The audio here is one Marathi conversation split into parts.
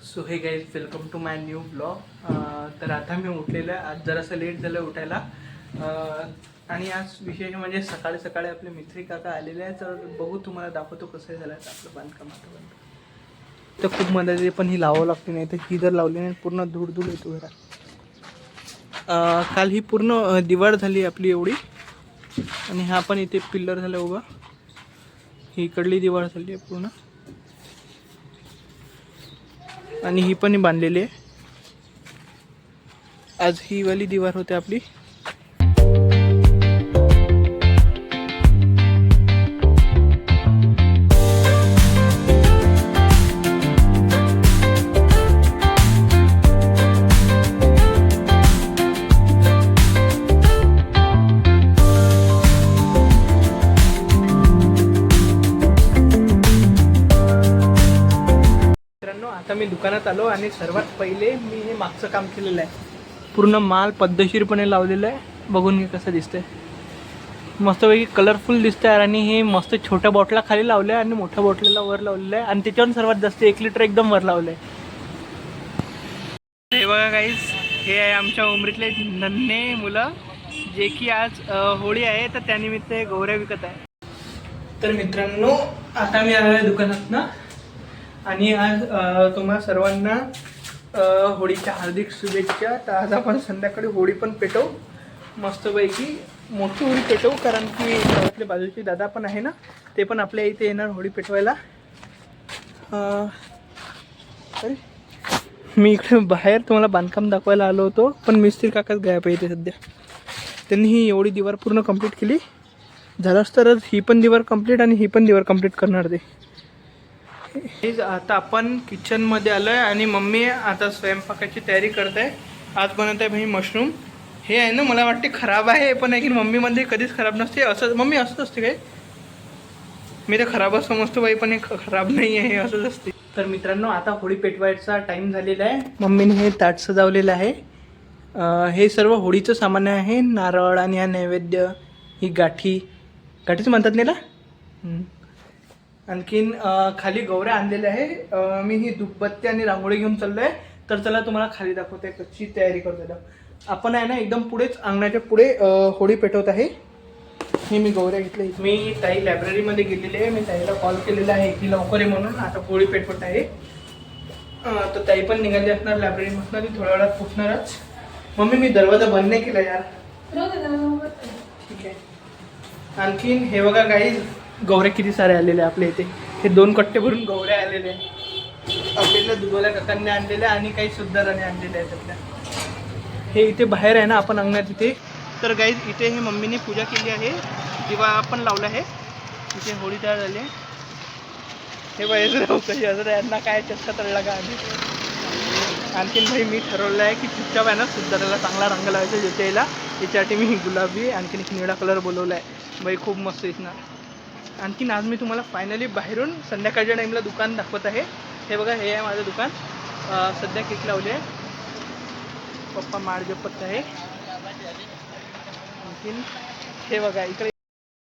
So hey guys welcome to my new blog. तर आता मी उठलेलं आहे. आज जरासं लेट झालं उठायला. आणि आज विशेष म्हणजे सकाळी सकाळी आपले मित्री काका आलेले आहे. तर बघू तुम्हाला दाखवतो कसं झालं आहे आपलं बांधकाम. तर खूप मदत आहे, पण ही लावावं लागते, नाही तर ही जर लावली नाही पूर्ण धूळ धूळ येतो घरात. काल ही पूर्ण दिवाळ झाली आपली एवढी, आणि हा पण इथे पिल्लर झालं उभा. ही इकडली दिवाळ झाली आहे पूर्ण, आणि ही पण बांधलेली आहे. आज ही वाली दिवार होते आपली. आता मी दुकानात आलो आणि सर्वात पहिले मी हे मागचं काम केलेलं आहे. पूर्ण माल पद्धतशीरपणे लावलेला आहे. बघून घे कसं दिसतंय. मस्तपैकी कलरफुल दिसतंय. आणि हे मस्त छोट्या बॉटला खाली लावल्या आणि मोठ्या बॉटलला वर लावलेलं आहे. आणि त्याच्यावर सर्वात जास्त 1 लिटर एकदम वर लावलं आहे. हे बघा गाईज, हे आहे आमच्या उमरीतले नन्हे मुलं, जे की आज होळी आहे तर त्यानिमित्त गौऱ्या विकत आहे. तर मित्रांनो, आता मी आलो आहे दुकानात ना, आणि आज तुम्हा सर्वांना होळीच्या हार्दिक शुभेच्छा. तर आज आपण संध्याकाळी होळी पण पेटवू, मस्तपैकी मोठी होळी पेटवू. कारण की आपल्या बाजूचे दादा पण आहे ना, ते पण आपल्या इथे येणार होळी पेटवायला. अरे मी इकडे बाहेर तुम्हाला बांधकाम दाखवायला आलो होतो, पण मिस्त्री काकाच गायब आहे इथे सध्या. त्यांनी ही एवढी दिवार पूर्ण कंप्लीट केली. झालंच तरच ही पण दिवार कंप्लीट आणि ही पण दिवार कंप्लीट करणार ते. हेच आता आपण किचनमध्ये आलो आहे आणि मम्मी आता स्वयंपाकाची तयारी करत आहे. आज बनवत आहे भाई मशरूम. हे आहे ना, मला वाटते खराब आहे, पण आहे की मम्मीमध्ये कधीच खराब नसते. असं मम्मी असंच असते काय? मी तर खराबच समजतो बाई, पण हे खराब नाही आहे, हे असंच असते. तर मित्रांनो, आता होळी पेटवायचा टाईम झालेला आहे. मम्मीने हे ताट सजावलेलं आहे. हे सर्व होळीचं सामान आहे. नारळ आणि हा नैवेद्य, ही गाठीच म्हणतात ना. आणखीन खाली गौऱ्या आणलेल्या आहे. मी ही धूपबत्ती आणि रांगोळी घेऊन चाललो आहे. तर चला तुम्हाला खाली दाखवते कशी तयारी करतो. आपण आहे ना एकदम पुढेच, अंगणाच्या पुढे होळी पेटवत आहे. हे मी गौऱ्या घेतल्या. मी ताई लायब्ररीमध्ये गेलेली आहे. मी ताईला कॉल केलेला आहे की लवकर ये म्हणून, आता होळी पेटवत आहे. तर ताई पण निघाली असणार लायब्ररीमधून, ती थोड्या वेळात पोचणारच. मम्मी मी दरवाजा बंद नाही केला यार. ठीक आहे. आणखीन हे बघा गाईज, गौऱ्या किती सारे आलेले आपल्या इथे. हे 2 कट्टे भरून गौऱ्या आलेले आहे. आपल्या दुधवाल्या काकांनी आणलेल्या आणि काही सुद्धाराने आणलेले आहेत आपल्या. हे इथे बाहेर आहे ना, आपण अंगणात इथे. तर गाईज इथे हे मम्मीने पूजा केली आहे, दिवा पण लावला आहे. इथे होळी तयार झाली आहे. हे बाई कशी असं यांना काय चटका तळला का आधी. आणखीन भाई मी ठरवलं आहे की चुपचाप आहे ना सुद्धाराला चांगला रंग लावायचा ज्योतिला. याच्यासाठी मी गुलाबी आणखीन एक निळा कलर बोलवला आहे. बाई खूप मस्त दिसणार. आणखीन आज मी तुम्हाला फायनली बाहेरून संध्याकाळच्या टाईमला दुकान दाखवत आहे. हे बघा, हे आहे माझं दुकान. सध्या केक लावले आहे. पप्पा माळ जपत आहे. आणखीन हे बघा इकडे.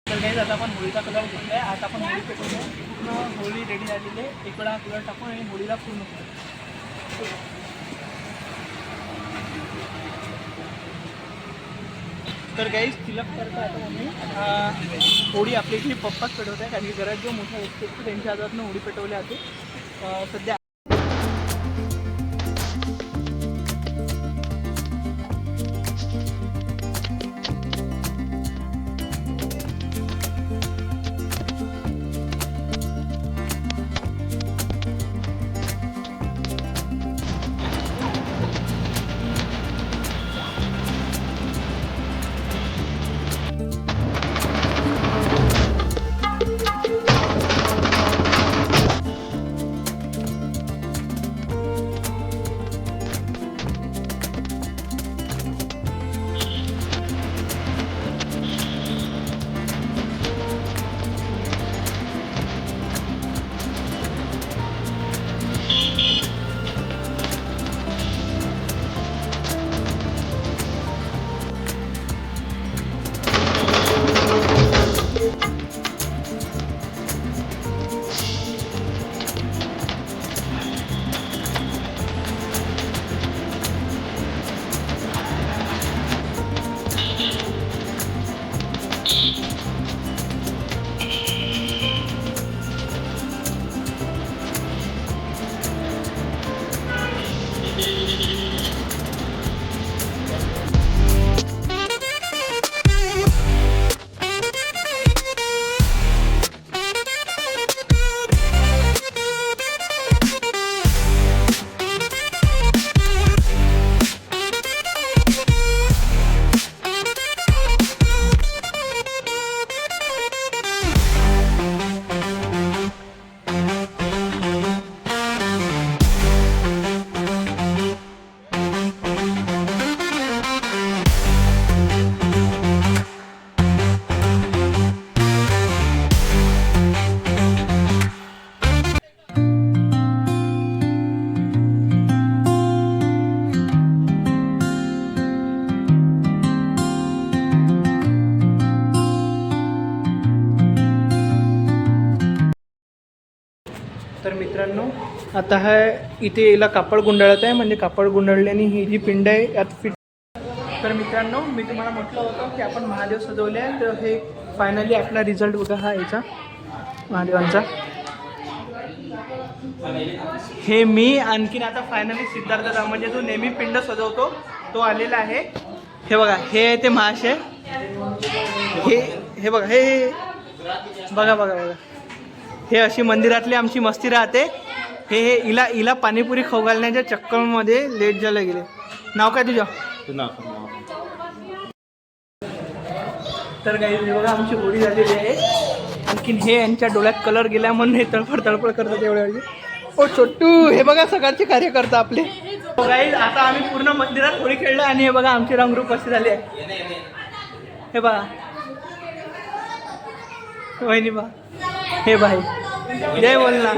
तर काही आता आपण होळीचा कलर घेतला आहे. आता आपण होळी पेटवतो. पूर्ण होळी रेडी झालेली आहे. एक वेळा कलर टाकून आणि होळीला पूर्ण करू. तर गाईज तिलक करता आता मम्मी. होळी आपल्या इथली पप्पाच पेटवत आहे, कारण की घरात जो मोठा व्यक्ती असतो त्यांच्या हातातून होळी पेटवल्या जाते सध्या. तर मित्रांनो आता हा इथे याला कापड गुंडाळत आहे, म्हणजे कापड गुंडाळल्याने ही जी पिंड आहे यात फिट. तर मित्रांनो मी तुम्हाला म्हटलं होतं की आपण महादेव सजवले आहे, तर हे फायनली आपला रिझल्ट बघा हा याचा महादेवांचा. हे मी आणखीन आता फायनली सिद्धार्थराव म्हणजे जो नेहमी पिंड सजवतो तो आलेला आहे. हे बघा हे आहे ते महाशय. हे बघा हे बघा बघा बघा हे अशी मंदिरातली आमची मस्ती राहते. हे हिला पाणीपुरी खाऊ घालण्याच्या चक्करमध्ये लेट झालं गेले. नाव काय तुझं? तर काही हे बघा आमची होळी झालेली आहे. आणखीन हे यांच्या डोळ्यात कलर गेला म्हणून हे तळफड तळफड करतात एवढ्या वेळी. ओ छोटू हे बघा सकाळचे कार्यकर्ता आपले. गाईज आता आम्ही पूर्ण मंदिरात होळी खेळलो आणि हे बघा आमची रंगरूप कशी झाली आहे. हे बघा वहिनी बा हे भाई जय बोल ना.